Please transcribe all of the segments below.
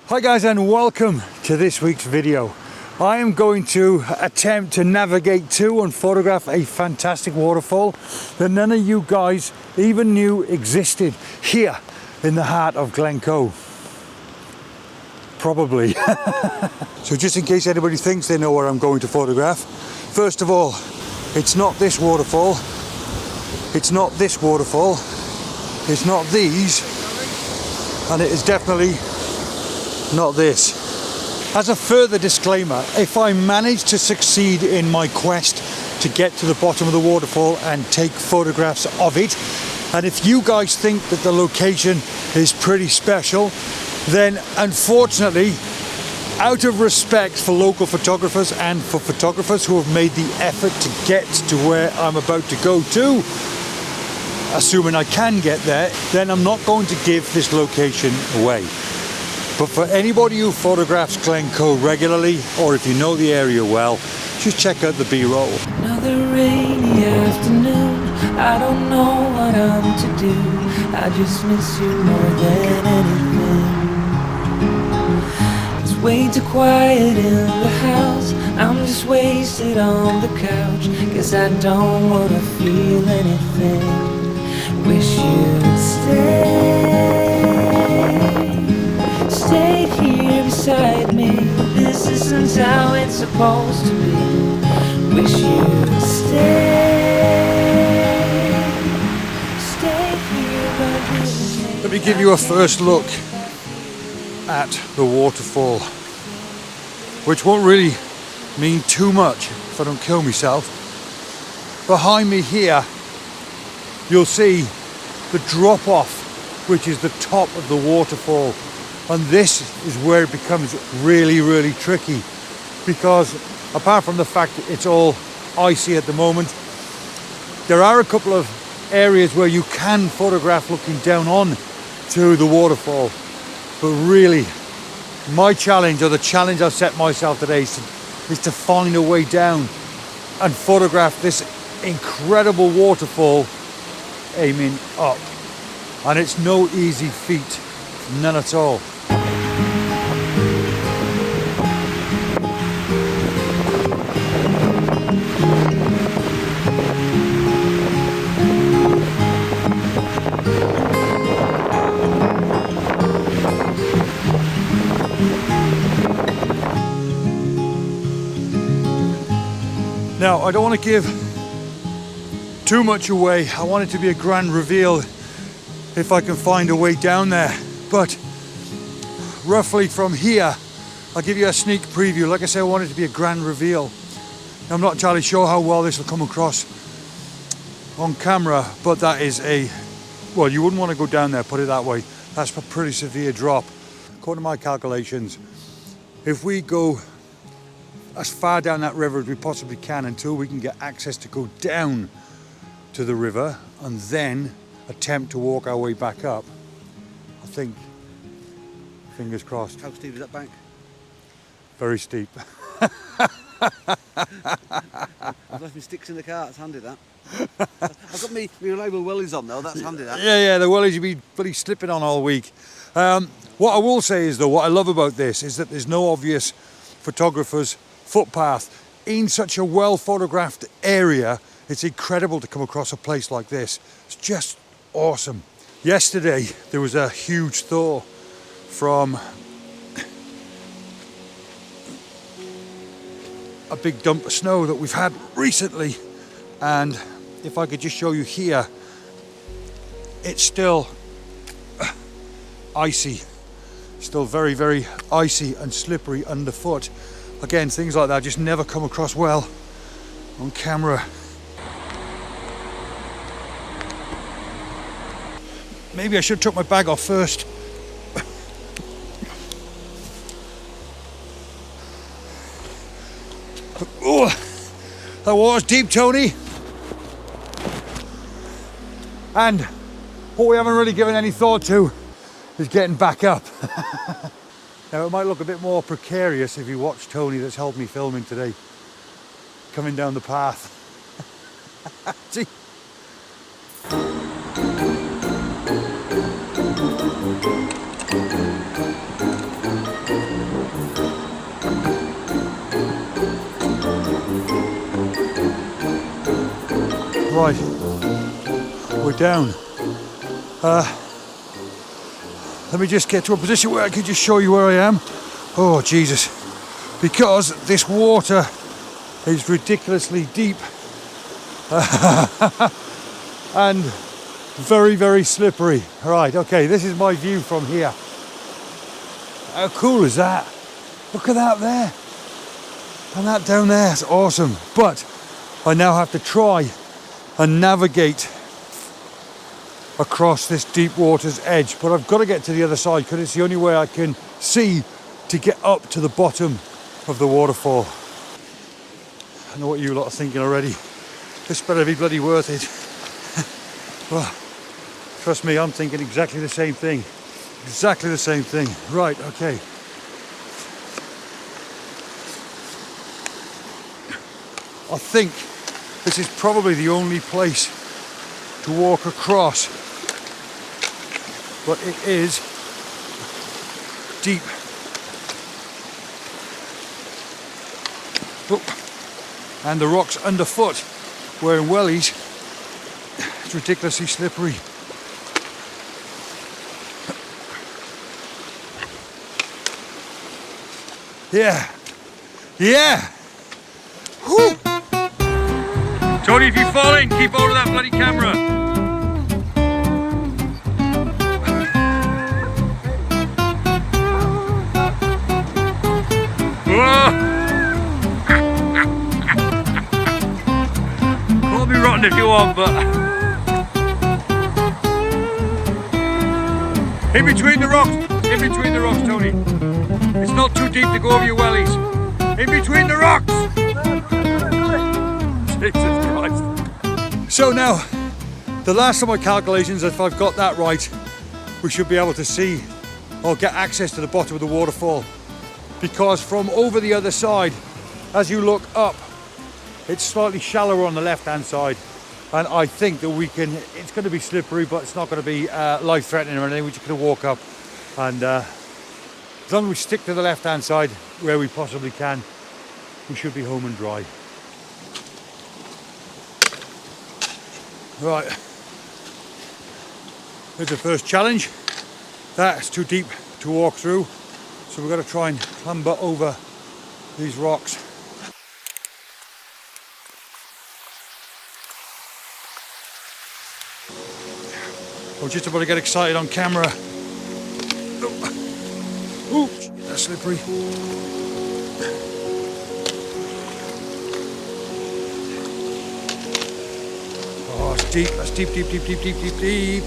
Hi guys, and welcome to this week's video. I am going to attempt to navigate to and photograph a fantastic waterfall that none of you guys even knew existed here in the heart of Glencoe. Probably. So just in case anybody thinks they know where I'm going to photograph, first of all, it's not this waterfall, it's not this waterfall, it's not these, and it is definitely not this. As a further disclaimer, if I manage to succeed in my quest to get to the bottom of the waterfall and take photographs of it, and if you guys think that the location is pretty special, then unfortunately, out of respect for local photographers and for photographers who have made the effort to get to where I'm about to go to, assuming I can get there, then I'm not going to give this location away. But for anybody who photographs Glencoe regularly, or if you know the area well, just check out the B-roll. Another rainy afternoon, I don't know what I'm to do. I just miss you more than anything. It's way too quiet in the house, I'm just wasted on the couch. Guess I don't wanna feel anything. Wish you'd stayed here beside me. This isn't how it's supposed to be. Wish you'd stay here, but Let me give you a first look at the waterfall, which won't really mean too much if I don't kill myself. Behind me here, you'll see the drop off, which is the top of the waterfall. And this is where it becomes really, really tricky, because apart from the fact that it's all icy at the moment, there are a couple of areas where you can photograph looking down on to the waterfall. But really, my challenge, or the challenge I've set myself today, is to find a way down and photograph this incredible waterfall aiming up. And it's no easy feat, none at all. Now, I don't want to give too much away. I want it to be a grand reveal if I can find a way down there. But roughly from here, I'll give you a sneak preview. Like I said, I want it to be a grand reveal. I'm not entirely sure how well this will come across on camera, but that is well, you wouldn't want to go down there, put it that way. That's a pretty severe drop. According to my calculations, if we go as far down that river as we possibly can until we can get access to go down to the river and then attempt to walk our way back up, I think, fingers crossed. How steep is that bank? Very steep. I've left my sticks in the car, it's handy that. I've got me reliable wellies on though, that's handy that. Yeah, the wellies you'll be bloody slipping on all week. What I will say is though, what I love about this is that there's no obvious photographer's footpath. In such a well photographed area, it's incredible to come across a place like this. It's just awesome. Yesterday there was a huge thaw from a big dump of snow that we've had recently, and if I could just show you here, it's still icy, still very, very icy and slippery underfoot. Again, things like that just never come across well on camera. Maybe I should have took my bag off first. Oh, that water's deep, Tony. And what we haven't really given any thought to is getting back up. Now it might look a bit more precarious if you watch Tony, that's helped me filming today, coming down the path. See? Right, we're down. Let me just get to a position where I can just show you where I am. Oh Jesus, because this water is ridiculously deep and very, very slippery. Right, okay, this is my view from here. How cool is that? Look at that there. And that down there is awesome. But I now have to try and navigate across this deep water's edge. But I've got to get to the other side because it's the only way I can see to get up to the bottom of the waterfall. I know what you lot are thinking already. This better be bloody worth it. Well, trust me, I'm thinking exactly the same thing. Exactly the same thing. Right, okay. I think this is probably the only place to walk across, but it is deep. Oh. And the rocks underfoot, where in wellies, it's ridiculously slippery. Yeah, yeah. Whew. Tony, if you're falling, keep hold of that bloody camera. Call me rotten if you want, but in between the rocks, Tony. It's not too deep to go over your wellies. In between the rocks. Jesus Christ. So now, the last of my calculations, if I've got that right, we should be able to see or get access to the bottom of the waterfall. Because from over the other side, as you look up, it's slightly shallower on the left-hand side. And I think that we can, it's going to be slippery, but it's not going to be life-threatening or anything. We're just going to walk up. And as long as we stick to the left-hand side where we possibly can, we should be home and dry. Right, here's the first challenge. That's too deep to walk through, so we've got to try and clamber over these rocks. I'm just about to get excited on camera. Oh, that's slippery. Oh, it's deep. That's deep, deep, deep, deep, deep, deep, deep.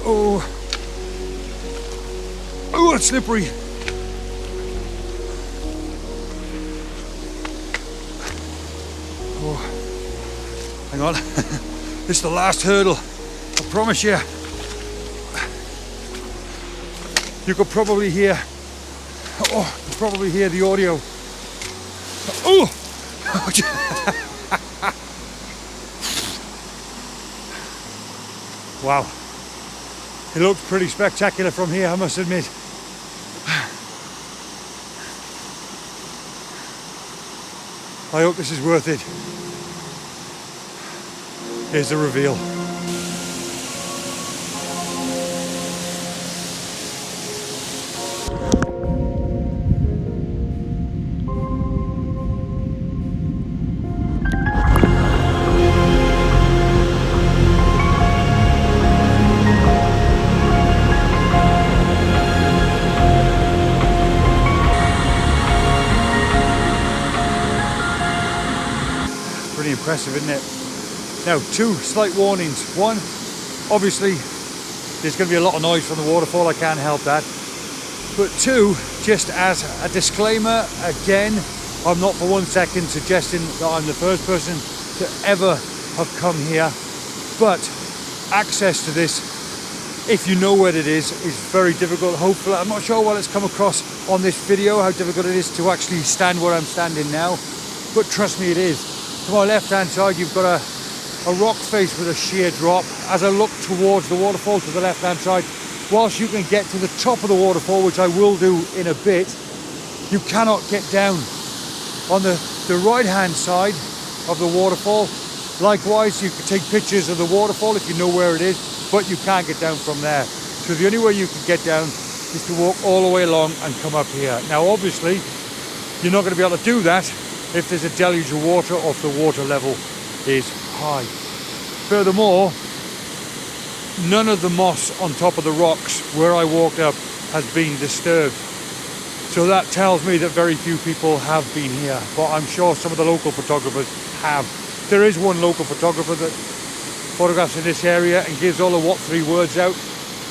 Oh. Oh, it's slippery. Oh. Hang on. This is the last hurdle. I promise you. You could probably hear. Oh, you could probably hear the audio. Oh. Wow, it looks pretty spectacular from here, I must admit. I hope this is worth it. Here's the reveal. Pretty impressive, isn't it? Now, two slight warnings. One, obviously, there's going to be a lot of noise from the waterfall, I can't help that. But two, just as a disclaimer, again, I'm not for 1 second suggesting that I'm the first person to ever have come here. But access to this, if you know where it is very difficult. Hopefully, I'm not sure what it's come across on this video, how difficult it is to actually stand where I'm standing now. But trust me, it is. To my left-hand side, you've got a rock face with a sheer drop. As I look towards the waterfall to the left-hand side, whilst you can get to the top of the waterfall, which I will do in a bit, you cannot get down. On the right-hand side of the waterfall, Likewise, you can take pictures of the waterfall if you know where it is, but you can't get down from there. So the only way you can get down is to walk all the way along and come up here. Now obviously, you're not going to be able to do that if there's a deluge of water or if the water level is high. Furthermore, none of the moss on top of the rocks where I walked up has been disturbed. So that tells me that very few people have been here, but I'm sure some of the local photographers have. There is one local photographer that photographs in this area and gives all the what three words out.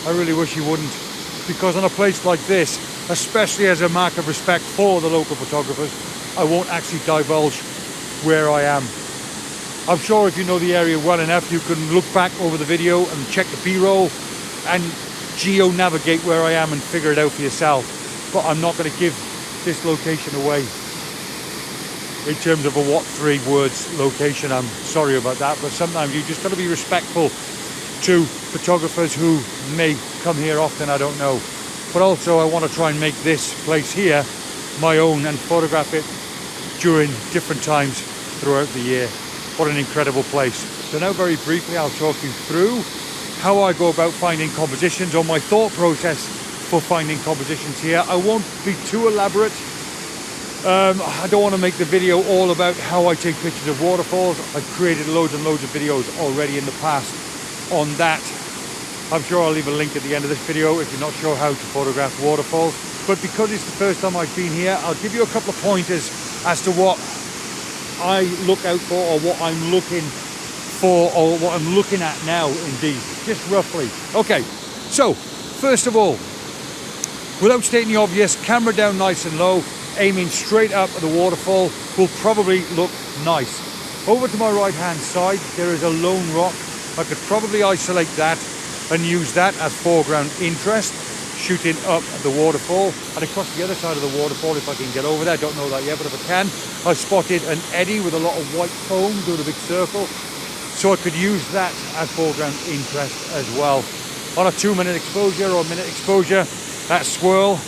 I really wish he wouldn't, because on a place like this, especially as a mark of respect for the local photographers, I won't actually divulge where I am. I'm sure if you know the area well enough, you can look back over the video and check the B-roll and geo-navigate where I am and figure it out for yourself. But I'm not going to give this location away in terms of a what three words location. I'm sorry about that, but sometimes you just got to be respectful to photographers who may come here often, I don't know. But also I want to try and make this place here my own and photograph it during different times throughout the year. What an incredible place. So now very briefly I'll talk you through how I go about finding compositions, or my thought process for finding compositions here. I won't be too elaborate. I don't want to make the video all about how I take pictures of waterfalls. I've created loads and loads of videos already in the past on that. I'm sure I'll leave a link at the end of this video if you're not sure how to photograph waterfalls. But because it's the first time I've been here, I'll give you a couple of pointers as to what I look out for, or what I'm looking for, or what I'm looking at now indeed, just roughly. Okay, so first of all, without stating the obvious, camera down nice and low, aiming straight up at the waterfall will probably look nice. Over to my right hand side there is a lone rock. I could probably isolate that and use that as foreground interest, shooting up at the waterfall. And across the other side of the waterfall, if I can get over there, I don't know that yet, but if I can, I spotted an eddy with a lot of white foam doing a big circle, so I could use that as foreground interest as well. On a 2-minute exposure or a minute exposure, that swirl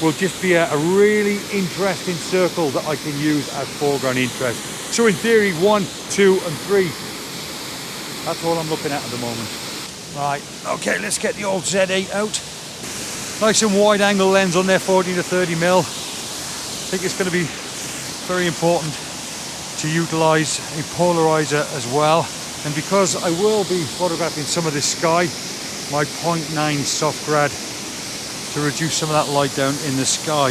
will just be a really interesting circle that I can use as foreground interest. So in theory, 1, 2 and 3, that's all I'm looking at the moment. Right, okay, let's get the old Z8 out. Nice and wide angle lens on there, 40 to 30 mil. I think it's going to be very important to utilize a polarizer as well. And because I will be photographing some of this sky, my 0.9 soft grad to reduce some of that light down in the sky.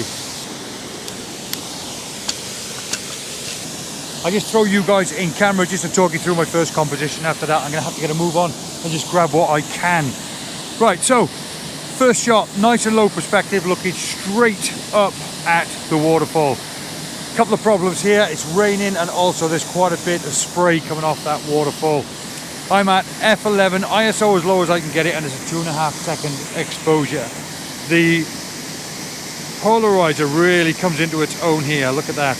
I just throw you guys in camera just to talk you through my first composition. After that, I'm going to have to get a move on and just grab what I can. Right, so first shot, nice and low perspective, looking straight up at the waterfall. Couple of problems here, it's raining and also there's quite a bit of spray coming off that waterfall. I'm at f11, ISO as low as I can get it, and it's a 2.5 second exposure. The polarizer really comes into its own here, look at that.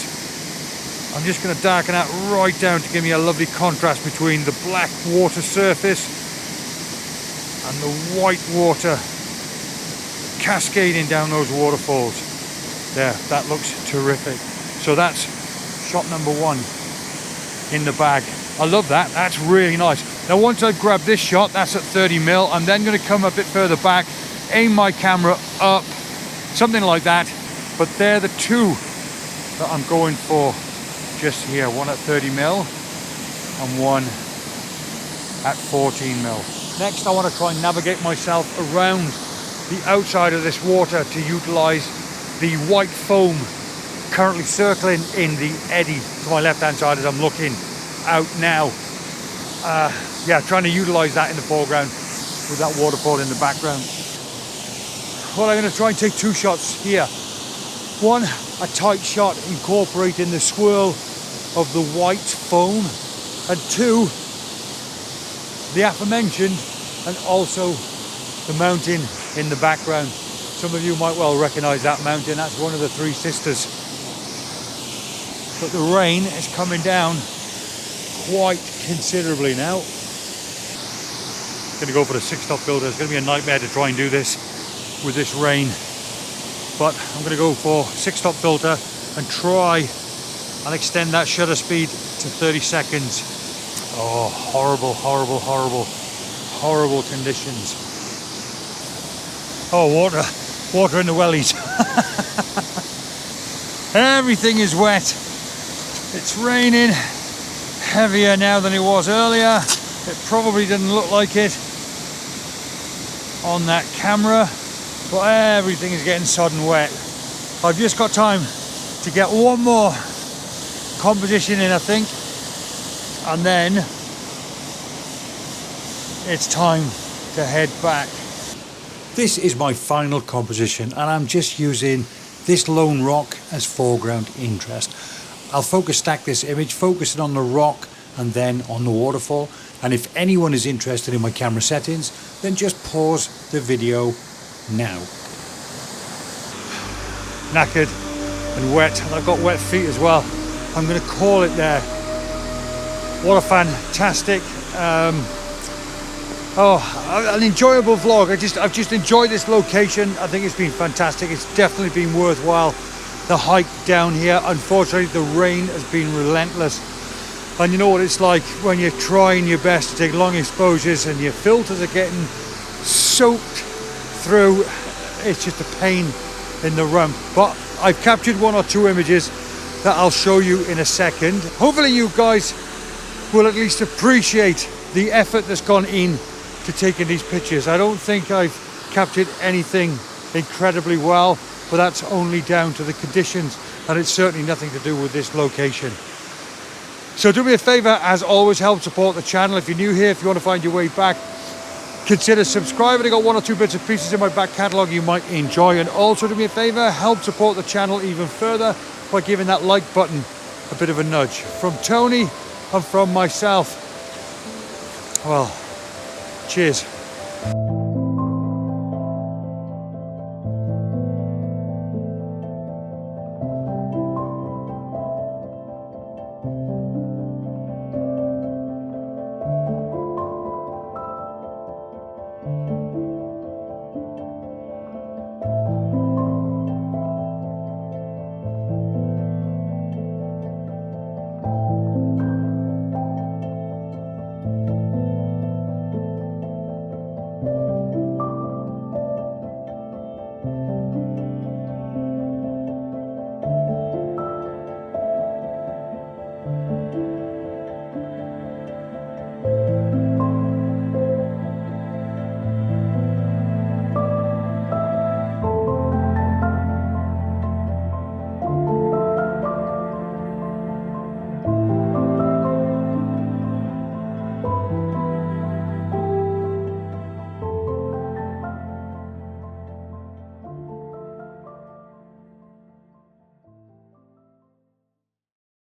I'm just going to darken that right down to give me a lovely contrast between the black water surface and the white water cascading down those waterfalls. There, that looks terrific. So that's shot number 1 in the bag. I love that, that's really nice. Now once I've grabbed this shot, that's at 30 mil, I'm then going to come a bit further back, aim my camera up, something like that. But they're the two that I'm going for just here. One at 30 mil and one at 14 mil. Next I want to try and navigate myself around the outside of this water to utilize the white foam currently circling in the eddy to my left hand side as I'm looking out now. Yeah, trying to utilize that in the foreground with that waterfall in the background. Well, I'm going to try and take 2 shots here. One, a tight shot incorporating the swirl of the white foam, and 2, the aforementioned and also the mountain in the background. Some of you might well recognize that mountain, that's one of the 3 sisters. But the rain is coming down quite considerably now. Going to go for the 6-stop filter. It's going to be a nightmare to try and do this with this rain, but I'm going to go for 6-stop filter and try and extend that shutter speed to 30 seconds. Oh, horrible, horrible, horrible, horrible conditions. Oh, water in the wellies. Everything is wet. It's raining heavier now than it was earlier. It probably didn't look like it on that camera, but everything is getting sodden wet. I've just got time to get one more composition in, I think, and then it's time to head back. This is my final composition, and I'm just using this lone rock as foreground interest. I'll focus stack this image, focusing on the rock and then on the waterfall. And if anyone is interested in my camera settings, then just pause the video now. Knackered and wet, and I've got wet feet as well. I'm going to call it there. What a fantastic, an enjoyable vlog. I've just enjoyed this location. I think it's been fantastic. It's definitely been worthwhile. The hike down here. Unfortunately, the rain has been relentless. And you know what it's like when you're trying your best to take long exposures and your filters are getting soaked through. It's just a pain in the rump. But I've captured one or two images that I'll show you in a second. Hopefully you guys will at least appreciate the effort that's gone in to taking these pictures. I don't think I've captured anything incredibly well, but that's only down to the conditions, and it's certainly nothing to do with this location. So do me a favor, as always, help support the channel. If you're new here, if you want to find your way back, consider subscribing. I got one or two bits and pieces in my back catalogue you might enjoy. And also do me a favor, help support the channel even further by giving that like button a bit of a nudge. From Tony and from myself, well, cheers.